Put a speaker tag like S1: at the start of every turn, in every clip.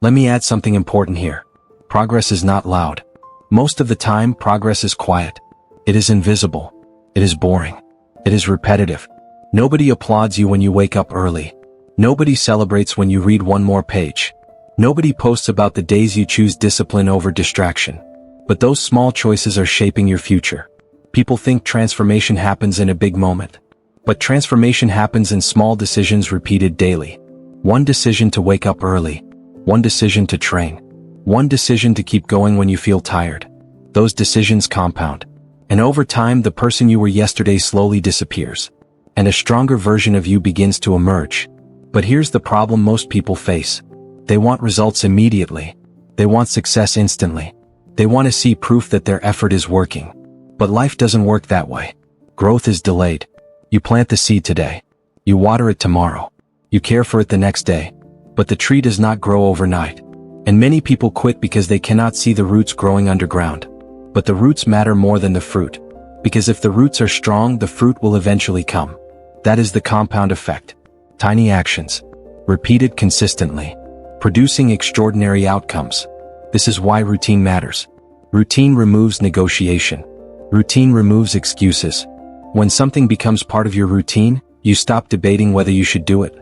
S1: Let me add something important here. Progress is not loud. Most of the time, progress is quiet. It is invisible. It is boring. It is repetitive. Nobody applauds you when you wake up early. Nobody celebrates when you read one more page. Nobody posts about the days you choose discipline over distraction. But those small choices are shaping your future. People think transformation happens in a big moment. But transformation happens in small decisions repeated daily. One decision to wake up early. One decision to train. One decision to keep going when you feel tired. Those decisions compound. And over time, the person you were yesterday slowly disappears. And a stronger version of you begins to emerge. But here's the problem most people face. They want results immediately. They want success instantly. They want to see proof that their effort is working. But life doesn't work that way. Growth is delayed. You plant the seed today. You water it tomorrow. You care for it the next day. But the tree does not grow overnight. And many people quit because they cannot see the roots growing underground. But the roots matter more than the fruit. Because if the roots are strong, the fruit will eventually come. That is the compound effect. Tiny actions, repeated consistently, producing extraordinary outcomes. This is why routine matters. Routine removes negotiation. Routine removes excuses. When something becomes part of your routine, you stop debating whether you should do it.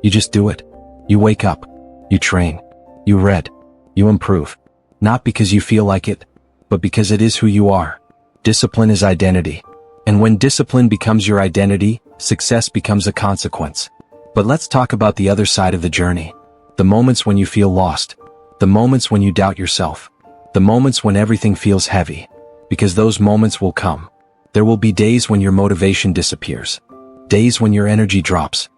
S1: You just do it. You wake up. You train. You read. You improve. Not because you feel like it, but because it is who you are. Discipline is identity. And when discipline becomes your identity, success becomes a consequence. But let's talk about the other side of the journey. The moments when you feel lost. The moments when you doubt yourself. The moments when everything feels heavy. Because those moments will come. There will be days when your motivation disappears. Days when your energy drops.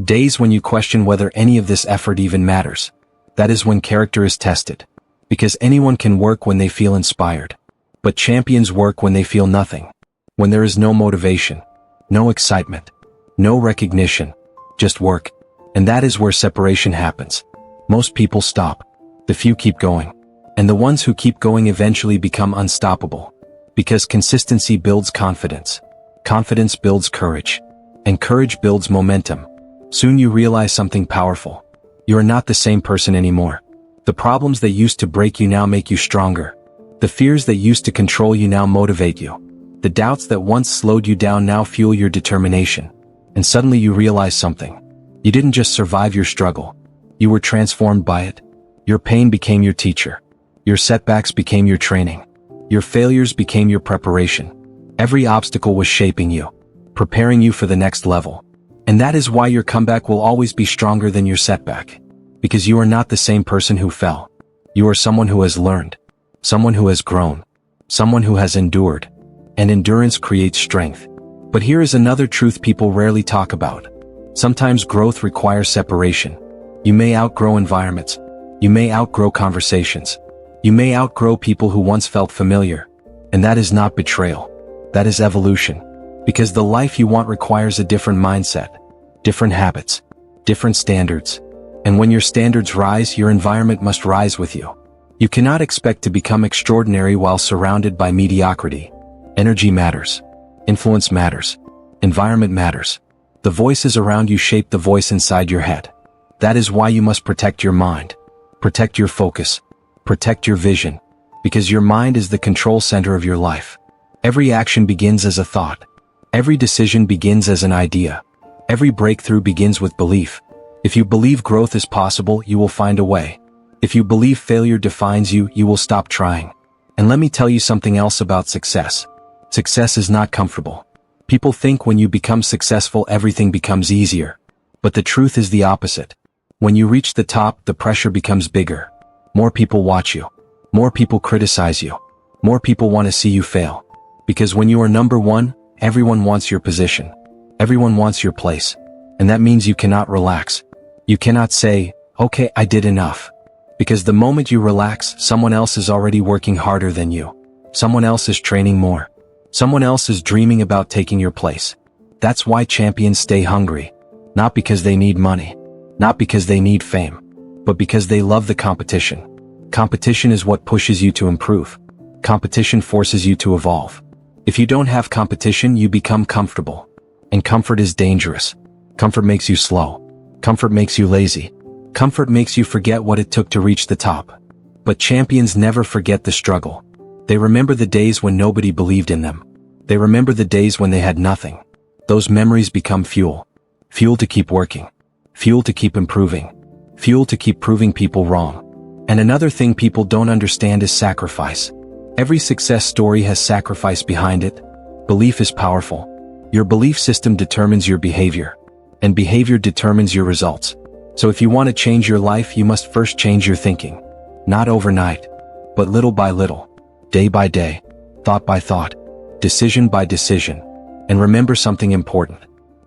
S1: Days when you question whether any of this effort even matters. That is when character is tested. Because anyone can work when they feel inspired. But champions work when they feel nothing. When there is no motivation. No excitement. No recognition. Just work. And that is where separation happens. Most people stop. The few keep going. And the ones who keep going eventually become unstoppable. Because consistency builds confidence. Confidence builds courage. And courage builds momentum. Soon you realize something powerful. You are not the same person anymore. The problems that used to break you now make you stronger. The fears that used to control you now motivate you. The doubts that once slowed you down now fuel your determination. And suddenly you realize something. You didn't just survive your struggle. You were transformed by it. Your pain became your teacher. Your setbacks became your training. Your failures became your preparation. Every obstacle was shaping you, preparing you for the next level. And that is why your comeback will always be stronger than your setback. Because you are not the same person who fell. You are someone who has learned. Someone who has grown. Someone who has endured. And endurance creates strength. But here is another truth people rarely talk about. Sometimes growth requires separation. You may outgrow environments. You may outgrow conversations. You may outgrow people who once felt familiar. And that is not betrayal. That is evolution. Because the life you want requires a different mindset, different habits, different standards. And when your standards rise, your environment must rise with you. You cannot expect to become extraordinary while surrounded by mediocrity. Energy matters. Influence matters. Environment matters. The voices around you shape the voice inside your head. That is why you must protect your mind. Protect your focus. Protect your vision. Because your mind is the control center of your life. Every action begins as a thought. Every decision begins as an idea. Every breakthrough begins with belief. If you believe growth is possible, you will find a way. If you believe failure defines you, you will stop trying. And let me tell you something else about success. Success is not comfortable. People think when you become successful, everything becomes easier. But the truth is the opposite. When you reach the top, the pressure becomes bigger. More people watch you. More people criticize you. More people want to see you fail. Because when you are number one, everyone wants your position. Everyone wants your place. And that means you cannot relax. You cannot say, okay, I did enough. Because the moment you relax, someone else is already working harder than you. Someone else is training more. Someone else is dreaming about taking your place. That's why champions stay hungry. Not because they need money. Not because they need fame. But because they love the competition. Competition is what pushes you to improve. Competition forces you to evolve. If you don't have competition, you become comfortable. And comfort is dangerous. Comfort makes you slow. Comfort makes you lazy. Comfort makes you forget what it took to reach the top. But champions never forget the struggle. They remember the days when nobody believed in them. They remember the days when they had nothing. Those memories become fuel. Fuel to keep working. Fuel to keep improving. Fuel to keep proving people wrong. And another thing people don't understand is sacrifice. Every success story has sacrifice behind it. Belief is powerful. Your belief system determines your behavior. And behavior determines your results. So if you want to change your life, you must first change your thinking. Not overnight, but little by little, day by day, thought by thought, decision by decision. And remember something important.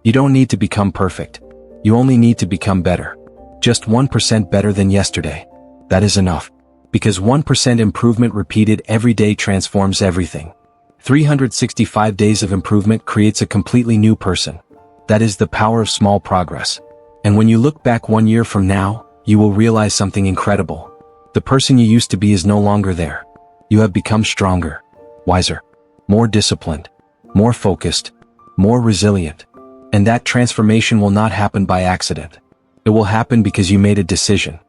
S1: You don't need to become perfect. You only need to become better. Just 1% better than yesterday. That is enough. Because 1% improvement repeated every day transforms everything. 365 days of improvement creates a completely new person. That is the power of small progress. And when you look back 1 year from now, you will realize something incredible. The person you used to be is no longer there. You have become stronger, wiser, more disciplined, more focused, more resilient. And that transformation will not happen by accident. It will happen because you made a decision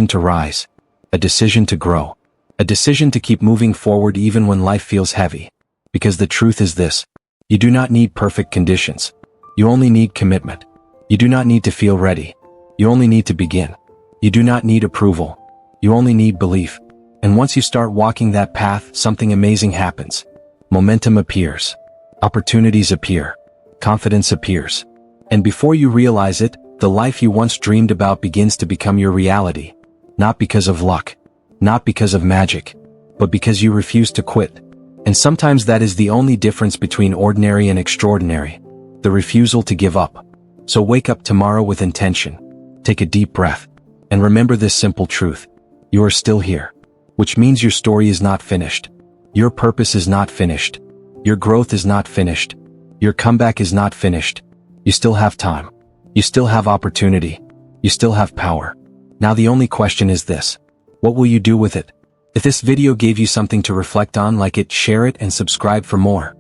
S1: to rise, a decision to grow, a decision to keep moving forward even when life feels heavy. Because the truth is this: you do not need perfect conditions. You only need commitment. You do not need to feel ready. You only need to begin. You do not need approval. You only need belief. And once you start walking that path, something amazing happens. Momentum appears. Opportunities appear. Confidence appears. And before you realize it, the life you once dreamed about begins to become your reality. Not because of luck. Not because of magic. But because you refuse to quit. And sometimes that is the only difference between ordinary and extraordinary. The refusal to give up. So wake up tomorrow with intention. Take a deep breath. And remember this simple truth. You are still here. Which means your story is not finished. Your purpose is not finished. Your growth is not finished. Your comeback is not finished. You still have time. You still have opportunity. You still have power. Now the only question is this: what will you do with it? If this video gave you something to reflect on, like it, share it, and subscribe for more.